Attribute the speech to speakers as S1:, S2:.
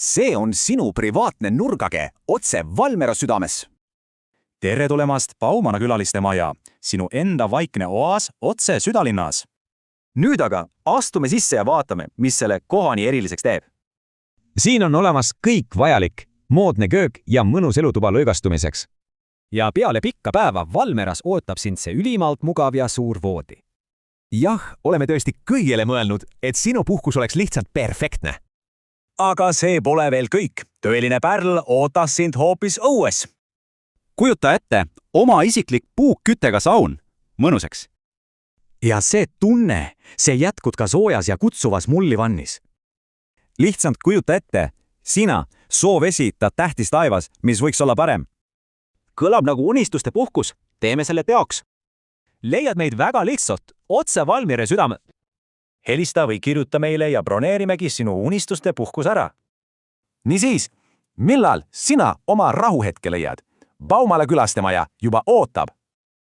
S1: See on sinu privaatne nurgake otse Valmiera südames.
S2: Tere tulemast Baumana külaliste maja, sinu enda vaikne oas otse südalinnas.
S3: Nüüd aga astume sisse ja vaatame, mis selle koha nii eriliseks teeb.
S4: Siin on olemas kõik vajalik, moodne köök ja mõnus elutuba lõigastumiseks.
S5: Ja peale pikka päeva Valmieras ootab sind see ülimalt mugav ja suur voodi.
S6: Jah, oleme tõesti kõigile mõelnud, et sinu puhkus oleks lihtsalt perfektne.
S1: Aga see pole veel kõik. Tõeline pärl ootas sind hoopis õues.
S2: Kujuta ette, oma isiklik puukküttega saun. Mõnuseks.
S3: Ja see tunne, see jätkud ka soojas ja kutsuvas mullivannis. Lihtsalt kujuta ette, sina, soovesi, ta tähtis taevas, mis võiks olla parem. Kõlab nagu unistuste puhkus, teeme selle teoks.
S6: Leiad meid väga lihtsalt, otse Valmiera südame.
S1: Helista või kirjuta meile ja broneerimegi sinu unistuste puhkus ära. Niisiis, millal sina oma rahuhetke leiad? Baumala külastemaja juba ootab.